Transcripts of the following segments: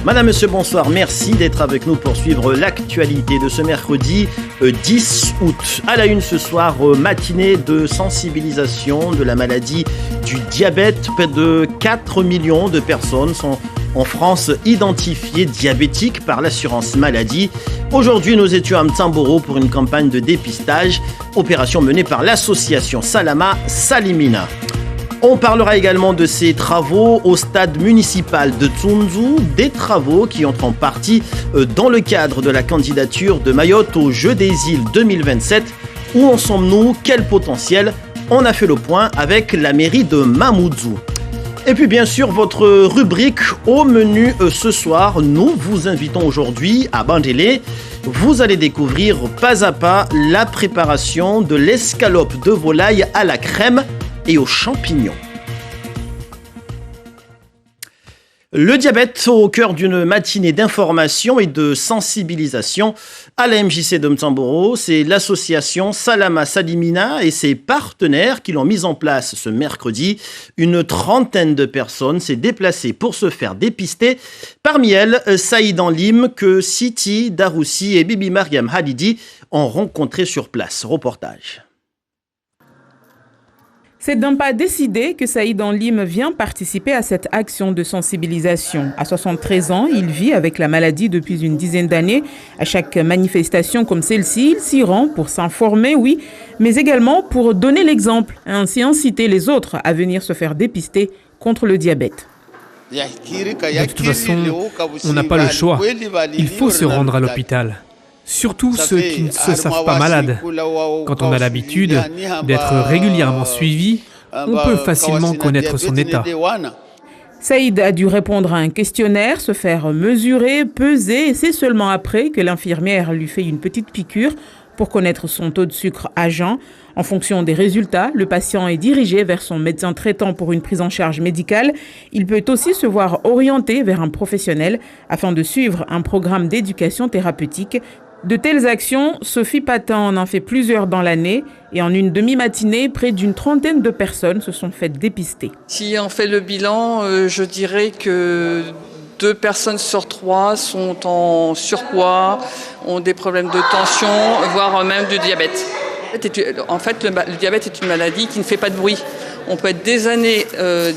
Madame, Monsieur, bonsoir. Merci d'être avec nous pour suivre l'actualité de ce mercredi 10 août. À la une ce soir, matinée de sensibilisation de la maladie du diabète. Près de 4 millions de personnes sont en France identifiées diabétiques par l'assurance maladie. Aujourd'hui, nous étions à Mtamboro pour une campagne de dépistage, opération menée par l'association Salama Salimina. On parlera également de ces travaux au stade municipal de Tsunzu, des travaux qui entrent en partie dans le cadre de la candidature de Mayotte aux Jeux des îles 2027. Où en sommes-nous? Quel potentiel? On a fait le point avec la mairie de Mamoudzou. Et puis bien sûr, votre rubrique au menu ce soir. Nous vous invitons aujourd'hui à Bandélé. Vous allez découvrir pas à pas la préparation de l'escalope de volaille à la crème et aux champignons. Le diabète au cœur d'une matinée d'information et de sensibilisation à la MJC de Mtamboro, c'est l'association Salama Salimina et ses partenaires qui l'ont mise en place ce mercredi. Une trentaine de personnes s'est déplacée pour se faire dépister. Parmi elles, Saïd Enlim, que Siti Daroussi et Bibi Mariam Halidi ont rencontré sur place. Reportage. C'est d'un pas décidé que Saïd Enlim vient participer à cette action de sensibilisation. À 73 ans, il vit avec la maladie depuis une dizaine d'années. À chaque manifestation comme celle-ci, il s'y rend pour s'informer, oui, mais également pour donner l'exemple, ainsi inciter les autres à venir se faire dépister contre le diabète. De toute façon, on n'a pas le choix. Il faut se rendre à l'hôpital. Surtout ceux qui ne se savent pas malades. Quand on a l'habitude d'être régulièrement suivi, on peut facilement connaître son état. Saïd a dû répondre à un questionnaire, se faire mesurer, peser, et c'est seulement après que l'infirmière lui fait une petite piqûre pour connaître son taux de sucre à jeun. En fonction des résultats, le patient est dirigé vers son médecin traitant pour une prise en charge médicale. Il peut aussi se voir orienté vers un professionnel afin de suivre un programme d'éducation thérapeutique. De telles actions, Sophie Patin en a fait plusieurs dans l'année et en une demi-matinée, près d'une trentaine de personnes se sont faites dépister. Si on fait le bilan, je dirais que 2 personnes sur 3 sont en surpoids, ont des problèmes de tension, voire même du diabète. En fait, le diabète est une maladie qui ne fait pas de bruit. On peut être des années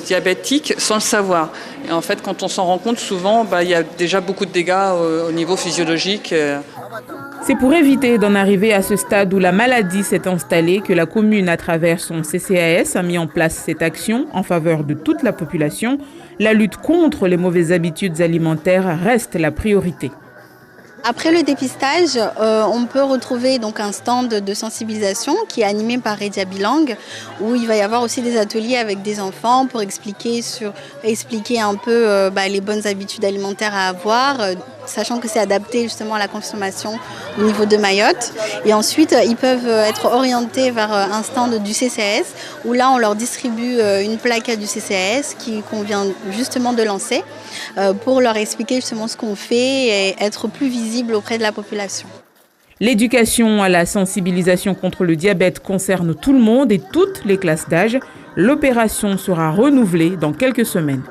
diabétique sans le savoir. Et en fait, quand on s'en rend compte, souvent, il y a déjà beaucoup de dégâts au niveau physiologique. C'est pour éviter d'en arriver à ce stade où la maladie s'est installée que la commune, à travers son CCAS, a mis en place cette action en faveur de toute la population. La lutte contre les mauvaises habitudes alimentaires reste la priorité. Après le dépistage, on peut retrouver donc un stand de sensibilisation qui est animé par Redia Bilang, où il va y avoir aussi des ateliers avec des enfants pour expliquer un peu les bonnes habitudes alimentaires à avoir, sachant que c'est adapté justement à la consommation au niveau de Mayotte. Et ensuite, ils peuvent être orientés vers un stand du CCAS, où là on leur distribue une plaquette du CCAS qu'on vient justement de lancer, pour leur expliquer justement ce qu'on fait et être plus visible auprès de la population. L'éducation à la sensibilisation contre le diabète concerne tout le monde et toutes les classes d'âge. L'opération sera renouvelée dans quelques semaines.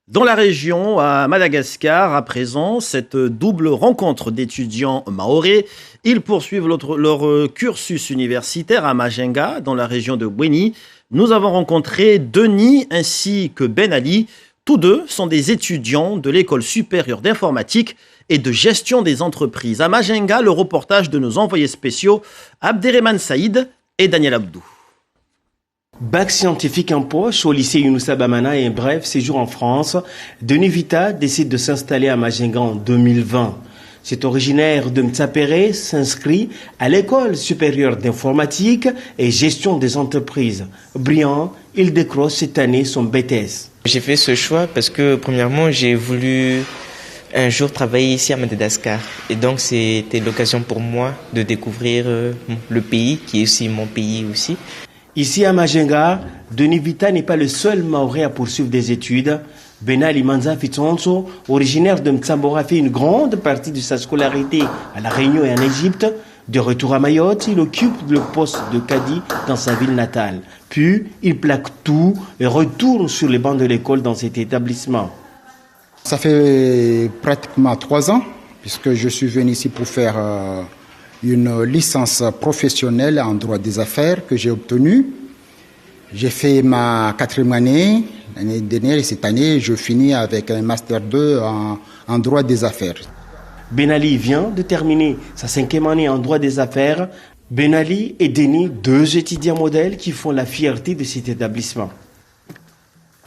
Dans la région, à Madagascar, à présent, cette double rencontre d'étudiants mahorais, ils poursuivent leur cursus universitaire à Majinga, dans la région de Bweni. Nous avons rencontré Denis ainsi que Ben Ali. Tous deux sont des étudiants de l'École supérieure d'informatique et de gestion des entreprises. À Majinga, le reportage de nos envoyés spéciaux Abderrahmane Saïd et Daniel Abdou. Bac scientifique en poche au lycée Younoussa Bamana et un bref séjour en France, Denis Vita décide de s'installer à Majinga en 2020. Cet originaire de Mtsapéré s'inscrit à l'École supérieure d'informatique et gestion des entreprises. Brillant, il décroche cette année son BTS. J'ai fait ce choix parce que premièrement, j'ai voulu un jour travailler ici à Madagascar. Et donc c'était l'occasion pour moi de découvrir le pays qui est aussi mon pays aussi. Ici à Majinga, Denis Vita n'est pas le seul Mahorais à poursuivre des études. Benali Manza Fitsonso, originaire de Mtsambora, a fait une grande partie de sa scolarité à La Réunion et en Égypte. De retour à Mayotte, il occupe le poste de cadi dans sa ville natale. Puis, il plaque tout et retourne sur les bancs de l'école dans cet établissement. Ça fait pratiquement 3 ans, puisque je suis venu ici pour faire une licence professionnelle en droit des affaires que j'ai obtenue. J'ai fait ma 4e année, l'année dernière, et cette année, je finis avec un Master 2 en droit des affaires. Ben Ali vient de terminer sa 5e année en droit des affaires. Ben Ali et Denis, 2 étudiants modèles qui font la fierté de cet établissement.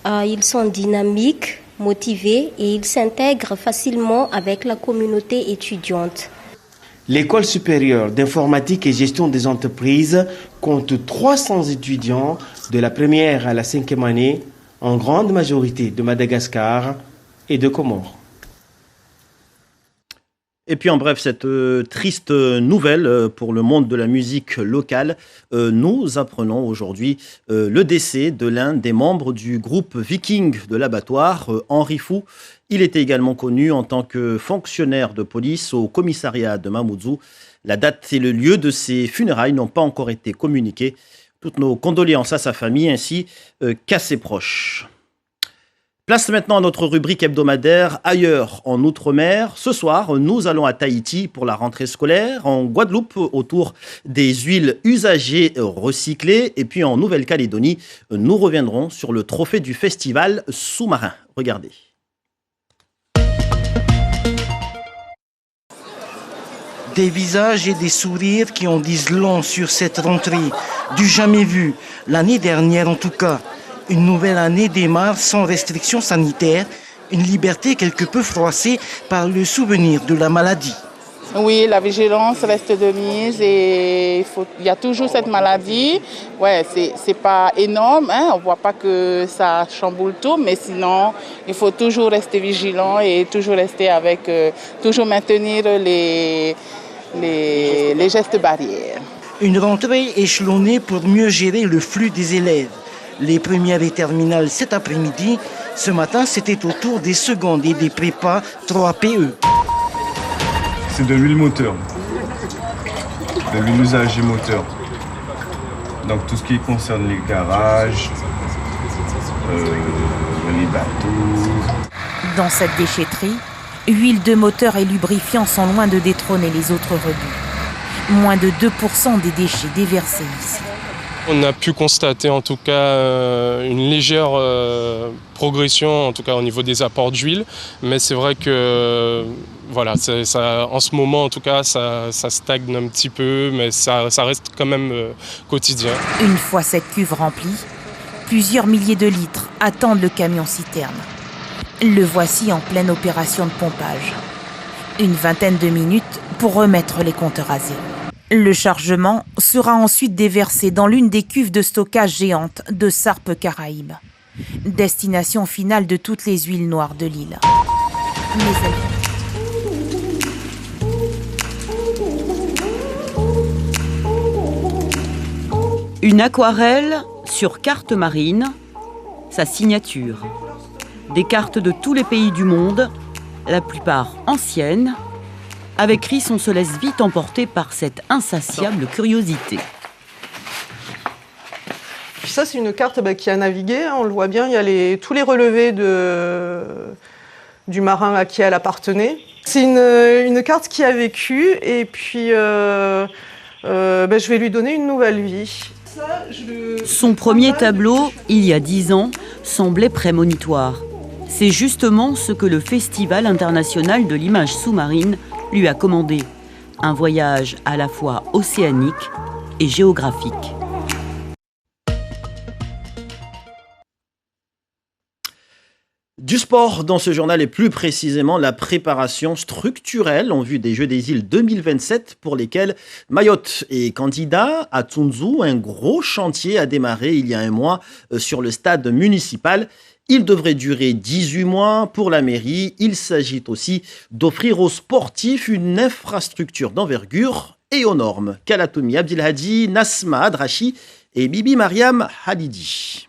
Ils sont dynamiques, motivés et ils s'intègrent facilement avec la communauté étudiante. L'École supérieure d'informatique et gestion des entreprises compte 300 étudiants de la 1re à la 5e année, en grande majorité de Madagascar et de Comores. Et puis en bref, cette triste nouvelle pour le monde de la musique locale, nous apprenons aujourd'hui le décès de l'un des membres du groupe Viking de l'abattoir, Henri Fou. Il était également connu en tant que fonctionnaire de police au commissariat de Mamoudzou. La date et le lieu de ses funérailles n'ont pas encore été communiqués. Toutes nos condoléances à sa famille ainsi qu'à ses proches. Place maintenant à notre rubrique hebdomadaire Ailleurs en Outre-mer. Ce soir, nous allons à Tahiti pour la rentrée scolaire, en Guadeloupe autour des huiles usagées recyclées et puis en Nouvelle-Calédonie, nous reviendrons sur le trophée du festival sous-marin. Regardez. Des visages et des sourires qui en disent long sur cette rentrée, du jamais vu, l'année dernière en tout cas. Une nouvelle année démarre sans restrictions sanitaires, une liberté quelque peu froissée par le souvenir de la maladie. Oui, la vigilance reste de mise et il y a toujours cette maladie. Ouais, c'est pas énorme, hein, on voit pas que ça chamboule tout, mais sinon, il faut toujours rester vigilant et toujours rester avec, toujours maintenir les gestes barrières. Une rentrée échelonnée pour mieux gérer le flux des élèves. Les premières et terminales cet après-midi. Ce matin, c'était au tour des secondes et des prépas 3PE. C'est de l'huile moteur, de l'huile usagée moteur. Donc tout ce qui concerne les garages, les bateaux. Dans cette déchetterie, huile de moteur et lubrifiants sont loin de détrôner les autres rebuts. Moins de 2% des déchets déversés ici. On a pu constater en tout cas une légère progression, en tout cas au niveau des apports d'huile, mais c'est vrai que voilà, en ce moment en tout cas ça stagne un petit peu, mais ça reste quand même quotidien. Une fois cette cuve remplie, plusieurs milliers de litres attendent le camion-citerne. Le voici en pleine opération de pompage. Une vingtaine de minutes pour remettre les compteurs à zéro. Le chargement sera ensuite déversé dans l'une des cuves de stockage géantes de Sarpe Caraïbes, destination finale de toutes les huiles noires de l'île. Une aquarelle sur carte marine, sa signature. Des cartes de tous les pays du monde, la plupart anciennes. Avec Chris, on se laisse vite emporter par cette insatiable curiosité. Ça, c'est une carte qui a navigué, on le voit bien, il y a tous les relevés du marin à qui elle appartenait. C'est une carte qui a vécu et puis je vais lui donner une nouvelle vie. Son premier tableau, il y a 10 ans, semblait prémonitoire. C'est justement ce que le Festival international de l'image sous-marine lui a commandé. Un voyage à la fois océanique et géographique. Du sport dans ce journal et plus précisément la préparation structurelle en vue des Jeux des îles 2027 pour lesquels Mayotte est candidat. À Tsunzu, un gros chantier a démarré il y a un mois sur le stade municipal. Il devrait durer 18 mois pour la mairie. Il s'agit aussi d'offrir aux sportifs une infrastructure d'envergure et aux normes. Kalatoumi Abdelhadi, Nasma Adrachi et Bibi Mariam Halidi.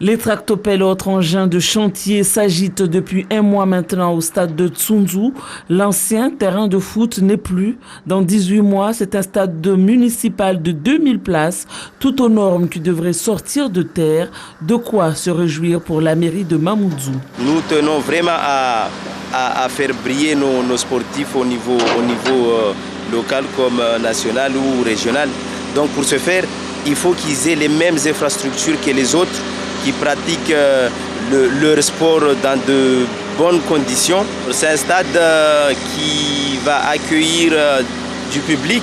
Les tractopelles et autres engins de chantier s'agitent depuis un mois maintenant au stade de Tsunzu. L'ancien terrain de foot n'est plus. Dans 18 mois, c'est un stade municipal de 2000 places, tout aux normes qui devrait sortir de terre. De quoi se réjouir pour la mairie de Mamoudzou. Nous tenons vraiment à faire briller nos sportifs au niveau local comme national ou régional. Donc pour ce faire, il faut qu'ils aient les mêmes infrastructures que les autres, qui pratiquent leur sport dans de bonnes conditions. C'est un stade qui va accueillir du public.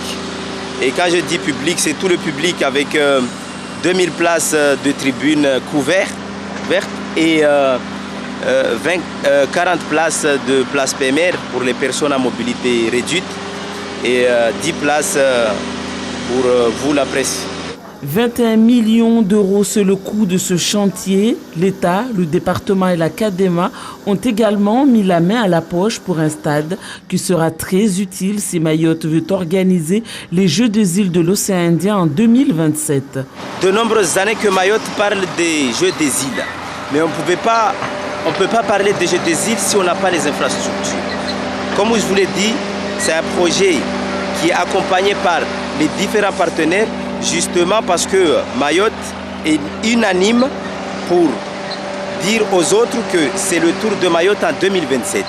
Et quand je dis public, c'est tout le public avec 2000 places de tribunes couvertes et 40 places de places PMR pour les personnes à mobilité réduite et 10 places pour vous, la presse. 21 millions d'euros, c'est le coût de ce chantier. L'État, le département et la CADEMA ont également mis la main à la poche pour un stade qui sera très utile si Mayotte veut organiser les Jeux des îles de l'océan Indien en 2027. De nombreuses années que Mayotte parle des Jeux des îles, mais on ne peut pas parler des Jeux des îles si on n'a pas les infrastructures. Comme je vous l'ai dit, c'est un projet qui est accompagné par les différents partenaires, justement parce que Mayotte est unanime pour dire aux autres que c'est le tour de Mayotte en 2027.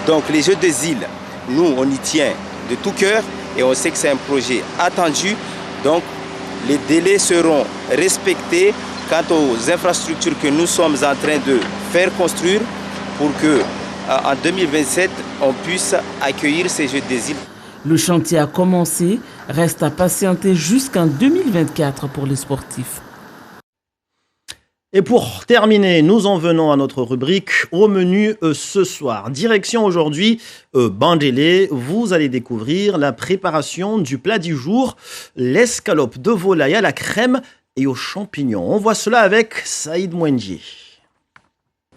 Donc les Jeux des îles, nous on y tient de tout cœur et on sait que c'est un projet attendu. Donc les délais seront respectés quant aux infrastructures que nous sommes en train de faire construire pour que en 2027 on puisse accueillir ces Jeux des îles. Le chantier a commencé, reste à patienter jusqu'en 2024 pour les sportifs. Et pour terminer, nous en venons à notre rubrique au menu ce soir. Direction aujourd'hui Bandélé, vous allez découvrir la préparation du plat du jour, l'escalope de volaille à la crème et aux champignons. On voit cela avec Saïd Mouendier.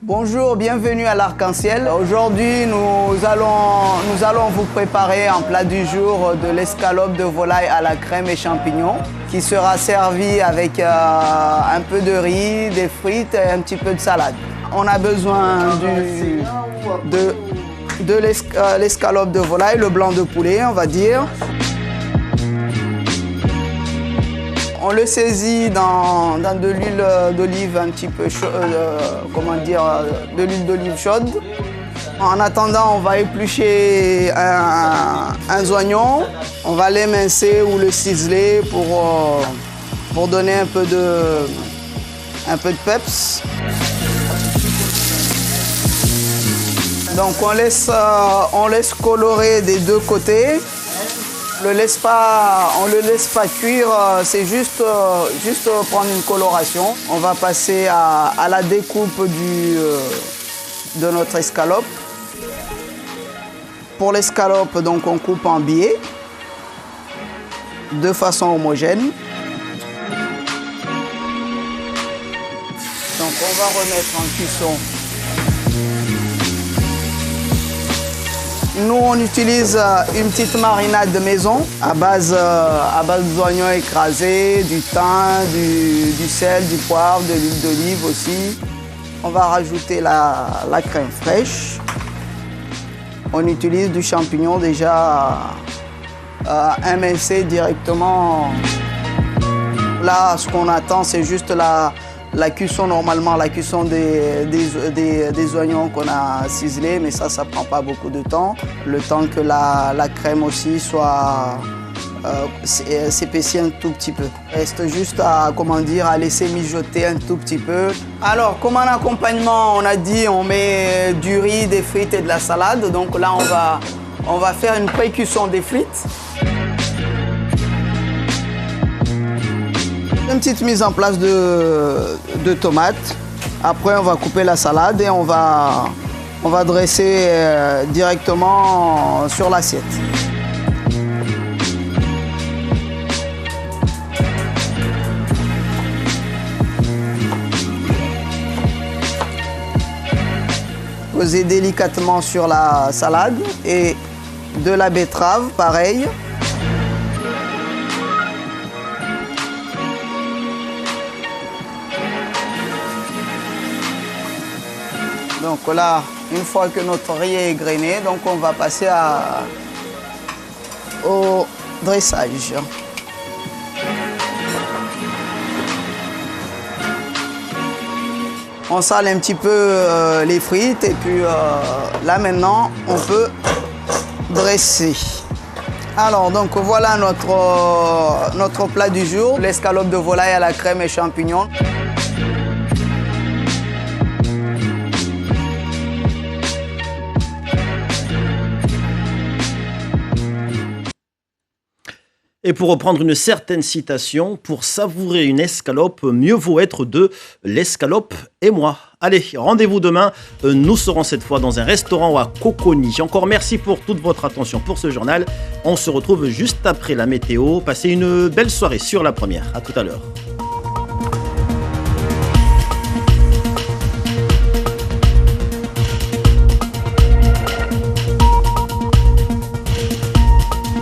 Bonjour, bienvenue à l'Arc-en-Ciel. Aujourd'hui, nous allons vous préparer un plat du jour de l'escalope de volaille à la crème et champignons qui sera servi avec un peu de riz, des frites et un petit peu de salade. On a besoin de l'escalope de volaille, le blanc de poulet, on va dire. On le saisit dans de l'huile d'olive un petit peu chaude, de l'huile d'olive chaude. En attendant, on va éplucher un oignon. On va l'émincer ou le ciseler pour donner un peu de peps. Donc on laisse colorer des deux côtés. On ne le laisse pas cuire, c'est juste prendre une coloration. On va passer à la découpe de notre escalope. Pour l'escalope, donc on coupe en billets de façon homogène. Donc on va remettre en cuisson. Nous, on utilise une petite marinade de maison à base d'oignons écrasés, du thym, du sel, du poivre, de l'huile d'olive aussi. On va rajouter la crème fraîche. On utilise du champignon déjà émincé directement. Là, ce qu'on attend, c'est juste la cuisson, normalement, la cuisson des oignons qu'on a ciselés, mais ça prend pas beaucoup de temps. Le temps que la crème aussi s'épaissit un tout petit peu. Reste juste à laisser mijoter un tout petit peu. Alors, comme un accompagnement, on a dit, on met du riz, des frites et de la salade. Donc là, on va faire une pré-cuisson des frites. Une petite mise en place de tomates. Après, on va couper la salade et on va dresser directement sur l'assiette. Poser délicatement sur la salade et de la betterave, pareil. Donc là, une fois que notre riz est grainé, donc on va passer au dressage. On sale un petit peu les frites et puis là maintenant on peut dresser. Alors donc voilà notre plat du jour, l'escalope de volaille à la crème et champignons. Et pour reprendre une certaine citation, pour savourer une escalope, mieux vaut être de l'escalope et moi. Allez, rendez-vous demain. Nous serons cette fois dans un restaurant à Coconi. Encore merci pour toute votre attention pour ce journal. On se retrouve juste après la météo. Passez une belle soirée sur La Première. À tout à l'heure.